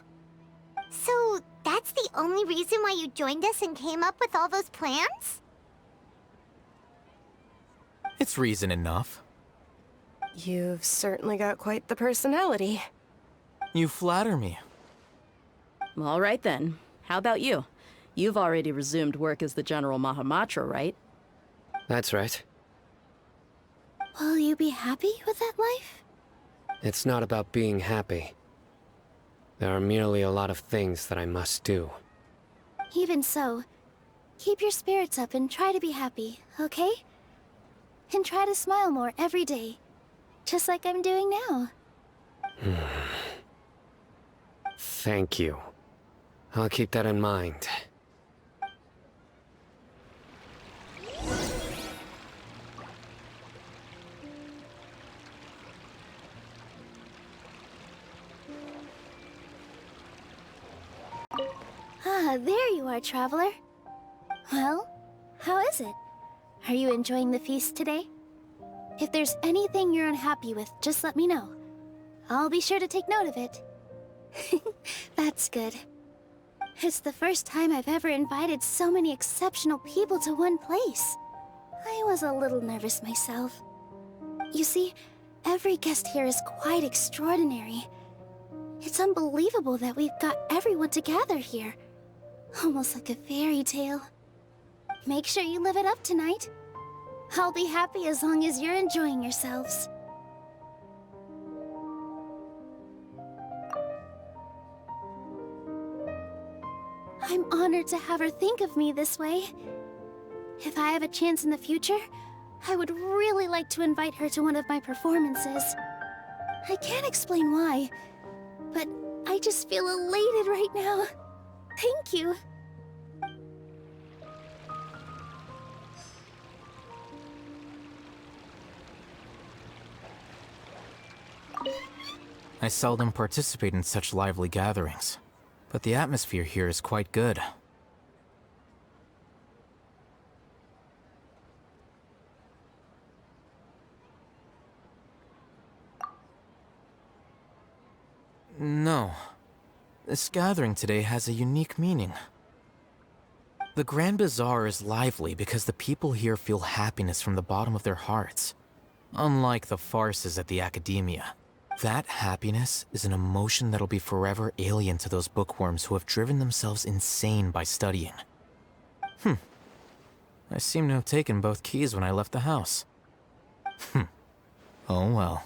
So, that's the only reason why you joined us and came up with all those plans? It's reason enough. You've certainly got quite the personality. You flatter me. All right then. How about you? You've already resumed work as the General Mahamatra, right? That's right. Will you be happy with that life? It's not about being happy. There are merely a lot of things that I must do. Even so, keep your spirits up and try to be happy, okay? And try to smile more every day, just like I'm doing now. Thank you. I'll keep that in mind. Ah, there you are, traveler. Well, how is it? Are you enjoying the feast today? If there's anything you're unhappy with, just let me know. I'll be sure to take note of it. That's good. It's the first time I've ever invited so many exceptional people to one place. I was a little nervous myself. You see, every guest here is quite extraordinary. It's unbelievable that we've got everyone together here. Almost like a fairy tale. Make sure you live it up tonight. I'll be happy as long as you're enjoying yourselves. I'm honored to have her think of me this way. If I have a chance in the future, I would really like to invite her to one of my performances. I can't explain why, but I just feel elated right now. Thank you. I seldom participate in such lively gatherings, but the atmosphere here is quite good. No. This gathering today has a unique meaning. The Grand Bazaar is lively because the people here feel happiness from the bottom of their hearts. Unlike the farces at the Akademiya. That happiness is an emotion that'll be forever alien to those bookworms who have driven themselves insane by studying. I seem to have taken both keys when I left the house. Oh well.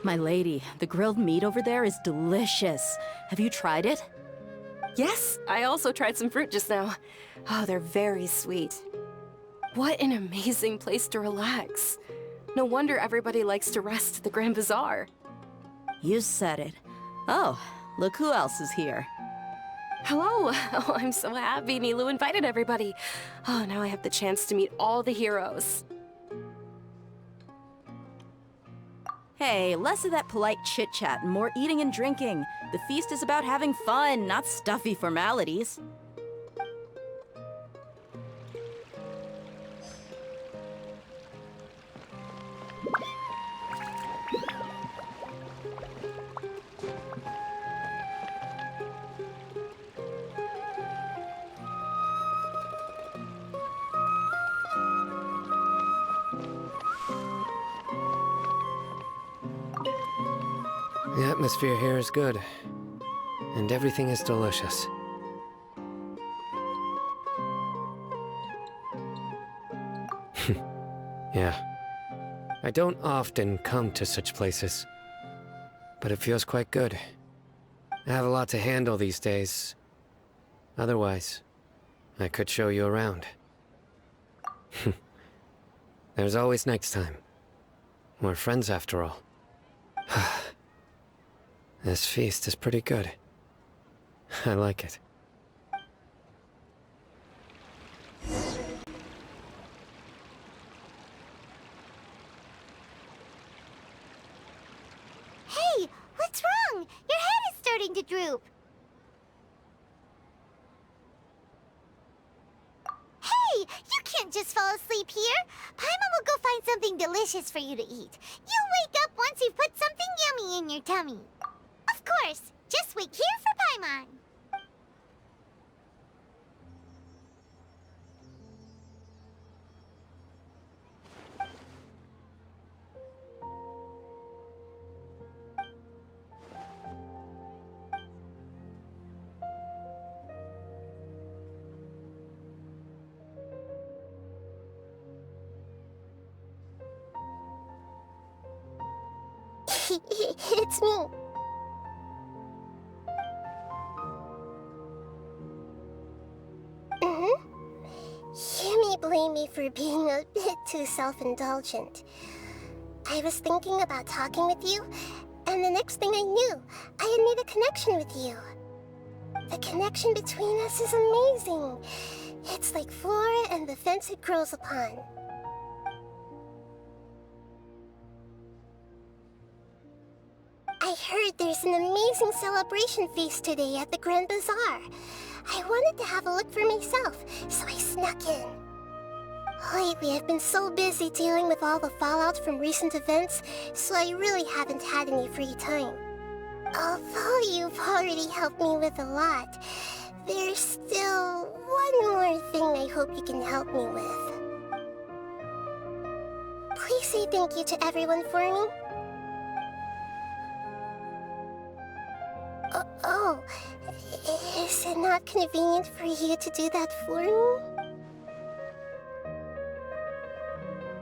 My lady, the grilled meat over there is delicious. Have you tried it? Yes, I also tried some fruit just now. Oh, they're very sweet. What an amazing place to relax. No wonder everybody likes to rest at the Grand Bazaar. You said it. Oh, look who else is here. Hello! Oh, I'm so happy Nilou invited everybody. Oh, now I have the chance to meet all the heroes. Hey, less of that polite chit-chat and more eating and drinking. The feast is about having fun, not stuffy formalities. The atmosphere here is good, and everything is delicious. Yeah. I don't often come to such places, but it feels quite good. I have a lot to handle these days. Otherwise, I could show you around. There's always next time. We're friends after all. This feast is pretty good. I like it. Hey, what's wrong? Your head is starting to droop. Hey, you can't just fall asleep here. Paimon will go find something delicious for you to eat. You'll wake up once you've put something yummy in your tummy. Of course, just wait here for Paimon. It's me. You may blame me for being a bit too self-indulgent. I was thinking about talking with you, and the next thing I knew, I had made a connection with you. The connection between us is amazing. It's like flora and the fence it grows upon. I heard there's an amazing celebration feast today at the Grand Bazaar. I wanted to have a look for myself, so I snuck in. Lately, I've been so busy dealing with all the fallout from recent events, so I really haven't had any free time. Although you've already helped me with a lot, there's still one more thing I hope you can help me with. Please say thank you to everyone for me. Oh, is it not convenient for you to do that for me?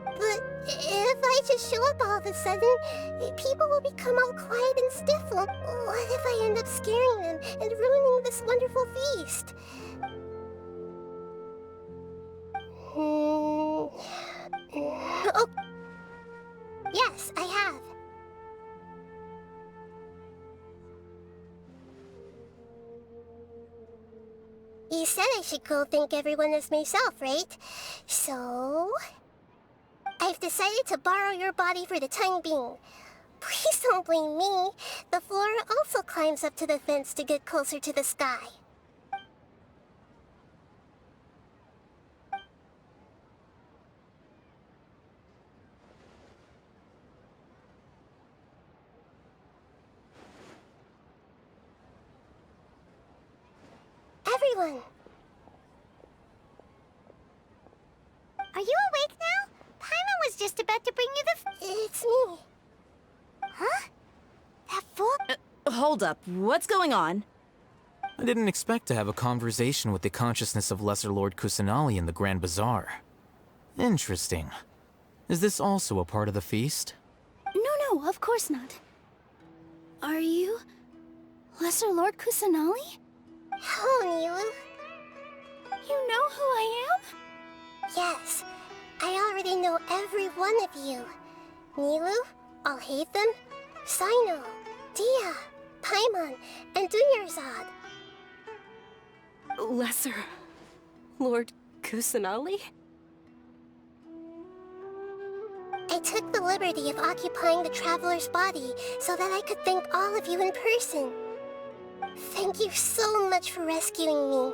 But if I just show up all of a sudden, people will become all quiet and stiff. What if I end up scaring them and ruining this wonderful feast? Oh, yes, I have. You said I should go thank everyone as myself, right? So... I've decided to borrow your body for the time being. Please don't blame me. The flora also climbs up to the fence to get closer to the sky. Everyone! Are you awake now? Paimon was just about to bring you the It's me. Huh? That fool? Hold up, what's going on? I didn't expect to have a conversation with the consciousness of Lesser Lord Kusanali in the Grand Bazaar. Interesting. Is this also a part of the feast? No, of course not. Are you... Lesser Lord Kusanali? Hello, Nilou. You know who I am? Yes, I already know every one of you. Nilou, Alhaitham, Cyno, Dia, Paimon, and Dunyarzad. Lesser Lord Kusanali? I took the liberty of occupying the Traveler's body so that I could thank all of you in person. Thank you so much for rescuing me,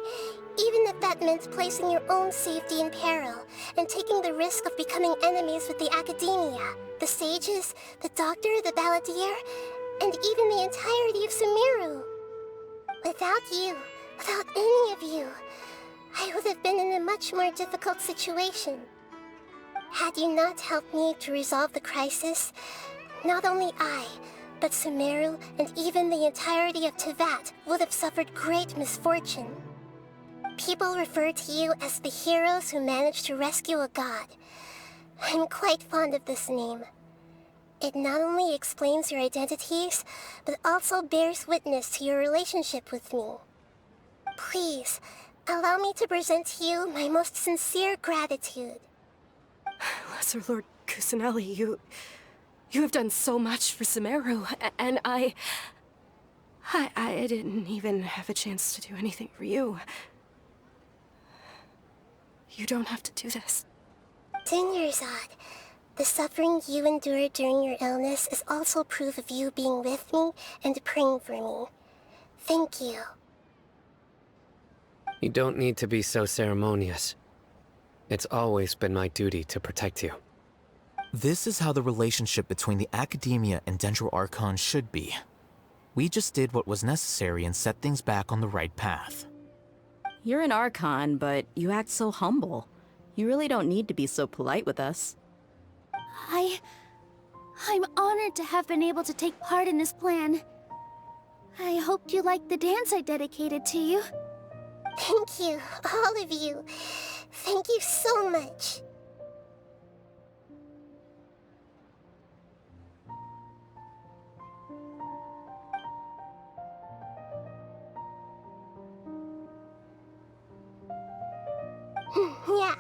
even if that meant placing your own safety in peril and taking the risk of becoming enemies with the Akademiya, the sages, the doctor, the balladeer, and even the entirety of Sumeru. Without you, without any of you, I would have been in a much more difficult situation. Had you not helped me to resolve the crisis, not only I, but Sumeru and even the entirety of Teyvat would have suffered great misfortune. People refer to you as the heroes who managed to rescue a god. I'm quite fond of this name. It not only explains your identities, but also bears witness to your relationship with me. Please, allow me to present to you my most sincere gratitude. Lesser Lord Kusanali, you have done so much for Sumeru, and I didn't even have a chance to do anything for you. You don't have to do this. Dinyarzad, the suffering you endured during your illness is also proof of you being with me and praying for me. Thank you. You don't need to be so ceremonious. It's always been my duty to protect you. This is how the relationship between the Akademiya and Dendro Archon should be. We just did what was necessary and set things back on the right path. You're an Archon, but you act so humble. You really don't need to be so polite with us. I'm honored to have been able to take part in this plan. I hoped you liked the dance I dedicated to you. Thank you, all of you. Thank you so much. Yeah.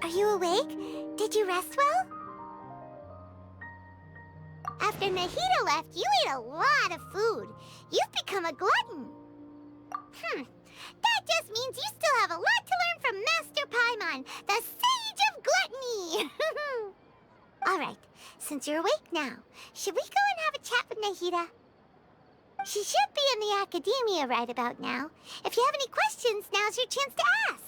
Are you awake? Did you rest well? After Nahida left, you ate a lot of food. You've become a glutton. That just means you still have a lot to learn from Master Paimon, the Sage of Gluttony! Alright, since you're awake now, should we go and have a chat with Nahida? She should be in the Akademiya right about now. If you have any questions, now's your chance to ask.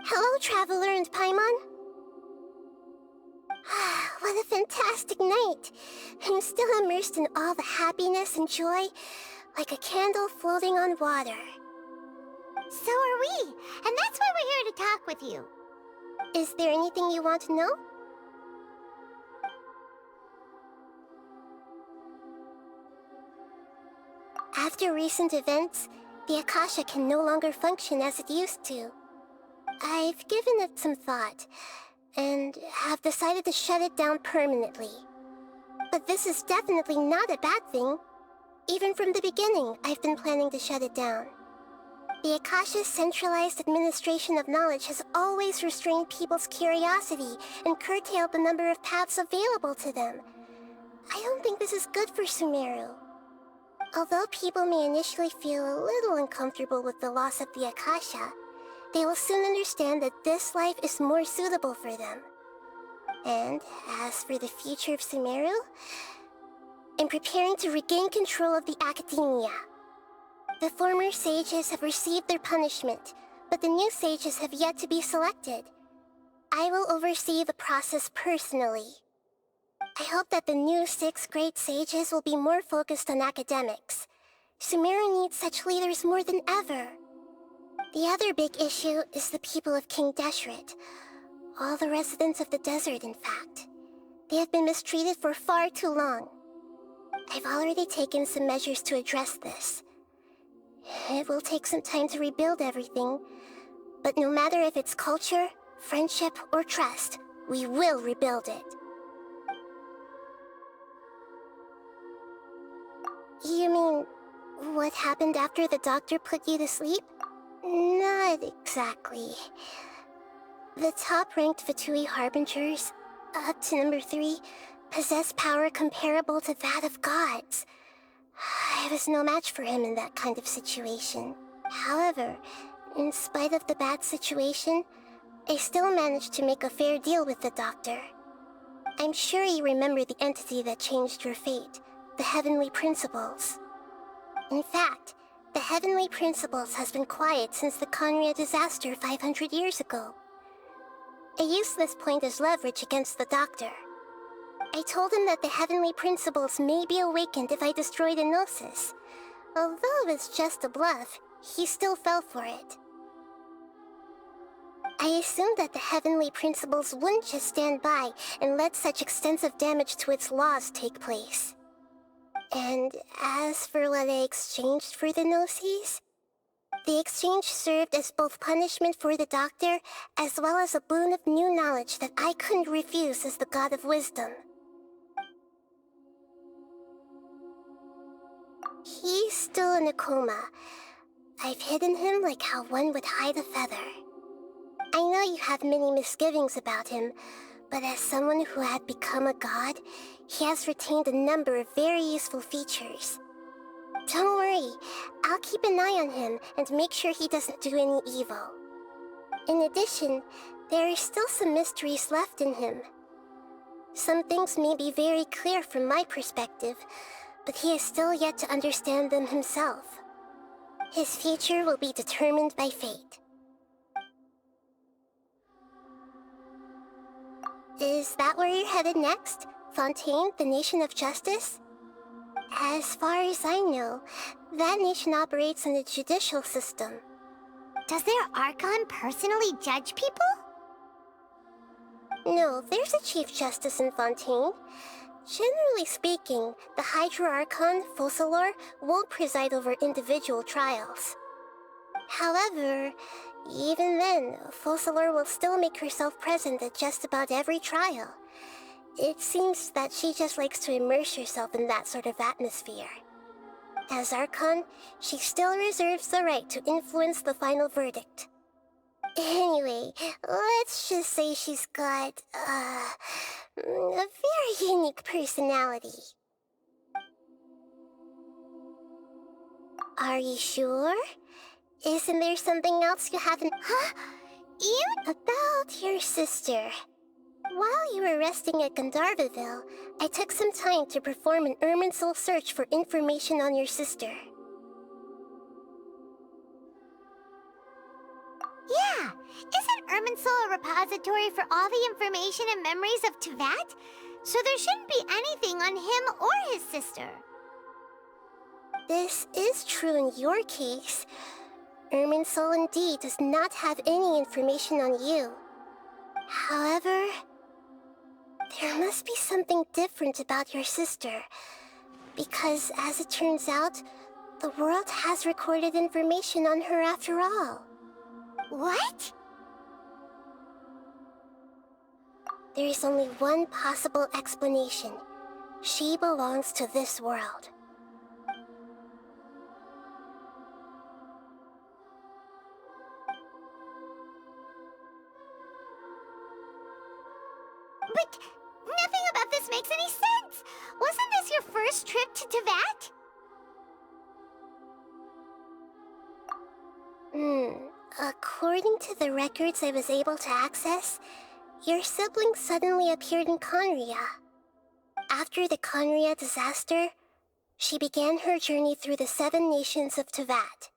Hello, Traveler and Paimon. What a fantastic night. I'm still immersed in all the happiness and joy, like a candle floating on water. So are we, and that's why we're here to talk with you. Is there anything you want to know? After recent events, the Akasha can no longer function as it used to. I've given it some thought, and have decided to shut it down permanently. But this is definitely not a bad thing. Even from the beginning, I've been planning to shut it down. The Akasha's centralized administration of knowledge has always restrained people's curiosity and curtailed the number of paths available to them. I don't think this is good for Sumeru. Although people may initially feel a little uncomfortable with the loss of the Akasha, they will soon understand that this life is more suitable for them. And as for the future of Sumeru, I'm preparing to regain control of the Akademiya. The former sages have received their punishment, but the new sages have yet to be selected. I will oversee the process personally. I hope that the new 6 great sages will be more focused on academics. Sumeru needs such leaders more than ever. The other big issue is the people of King Deshret. All the residents of the desert, in fact. They have been mistreated for far too long. I've already taken some measures to address this. It will take some time to rebuild everything, but no matter if it's culture, friendship, or trust, we will rebuild it. You mean, what happened after the doctor put you to sleep? Not exactly. The top-ranked Fatui Harbingers, up to number 3, possess power comparable to that of gods. I was no match for him in that kind of situation. However, in spite of the bad situation, I still managed to make a fair deal with the doctor. I'm sure you remember the entity that changed your fate, the Heavenly Principles. In fact, the Heavenly Principles has been quiet since the Conria disaster 500 years ago. I used this point as leverage against the doctor. I told him that the Heavenly Principles may be awakened if I destroy the Gnosis. Although it's just a bluff, he still fell for it. I assumed that the Heavenly Principles wouldn't just stand by and let such extensive damage to its laws take place. And as for what I exchanged for the Gnosis, the exchange served as both punishment for the doctor, as well as a boon of new knowledge that I couldn't refuse as the God of Wisdom. He's still in a coma. I've hidden him like how one would hide a feather. I know you have many misgivings about him, but as someone who had become a god, he has retained a number of very useful features. Don't worry, I'll keep an eye on him and make sure he doesn't do any evil. In addition, there are still some mysteries left in him. Some things may be very clear from my perspective, but he is still yet to understand them himself. His future will be determined by fate. Is that where you're headed next? Fontaine, the Nation of Justice? As far as I know, that nation operates in a judicial system. Does their Archon personally judge people? No, there's a Chief Justice in Fontaine. Generally speaking, the Hydra Archon, Focalor, won't preside over individual trials. However, even then, Focalor will still make herself present at just about every trial. It seems that she just likes to immerse herself in that sort of atmosphere. As Archon, she still reserves the right to influence the final verdict. Anyway, let's just say she's got, a very unique personality. Are you sure? Isn't there something else you haven't... Huh? You? About your sister. While you were resting at Gandharvaville, I took some time to perform an Irminsul search for information on your sister. Yeah! Isn't Irminsul a repository for all the information and memories of Tevat? So there shouldn't be anything on him or his sister. This is true in your case. Irminsul indeed does not have any information on you. However, there must be something different about your sister. Because, as it turns out, the world has recorded information on her after all. What? There is only one possible explanation. She belongs to this world. But nothing about this makes any sense! Wasn't this your first trip to Teyvat? According to the records I was able to access, your sibling suddenly appeared in Khaenri'ah. After the Khaenri'ah disaster, she began her journey through the 7 nations of Teyvat.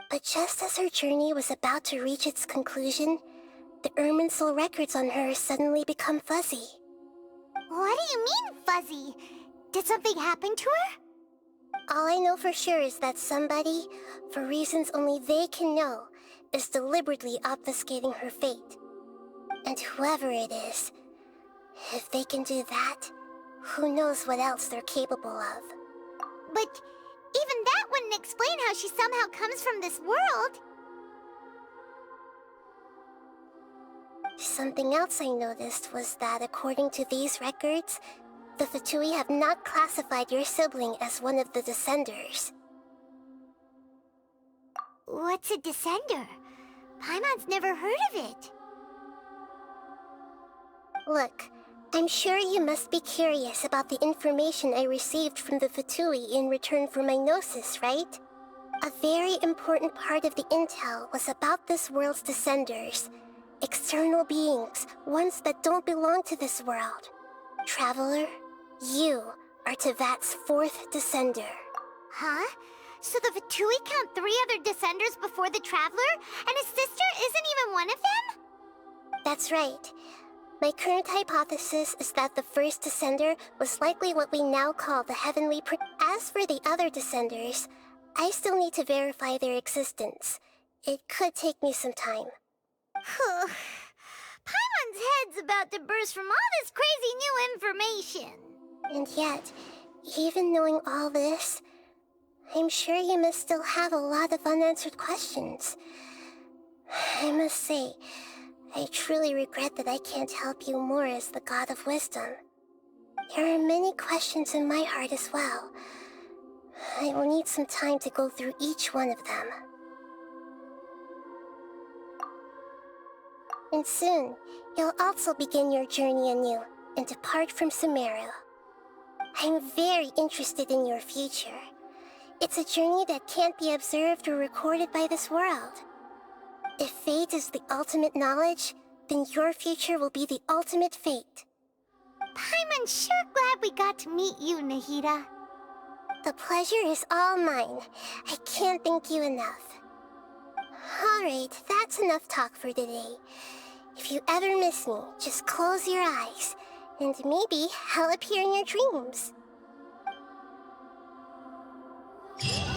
But just as her journey was about to reach its conclusion, the Irminsul records on her suddenly become fuzzy. What do you mean, fuzzy? Did something happen to her? All I know for sure is that somebody, for reasons only they can know, is deliberately obfuscating her fate. And whoever it is, if they can do that, who knows what else they're capable of. But even that wouldn't explain how she somehow comes from this world. Something else I noticed was that according to these records, the Fatui have not classified your sibling as one of the Descenders. What's a Descender? Paimon's never heard of it. Look, I'm sure you must be curious about the information I received from the Fatui in return for my gnosis, right? A very important part of the intel was about this world's Descenders. External beings, ones that don't belong to this world. Traveler, you are Teyvat's 4th Descender. Huh? So the Fatui count 3 other Descenders before the Traveler, and his sister isn't even one of them? That's right. My current hypothesis is that the first Descender was likely what we now call the Heavenly As for the other Descenders, I still need to verify their existence. It could take me some time. Paimon's head's about to burst from all this crazy new information. And yet, even knowing all this, I'm sure you must still have a lot of unanswered questions. I must say, I truly regret that I can't help you more as the God of Wisdom. There are many questions in my heart as well. I will need some time to go through each one of them. And soon, you'll also begin your journey anew and depart from Sumeru. I'm very interested in your future. It's a journey that can't be observed or recorded by this world. If fate is the ultimate knowledge, then your future will be the ultimate fate. Paimon's sure glad we got to meet you, Nahida. The pleasure is all mine. I can't thank you enough. Alright, that's enough talk for today. If you ever miss me, just close your eyes, and maybe I'll appear in your dreams. You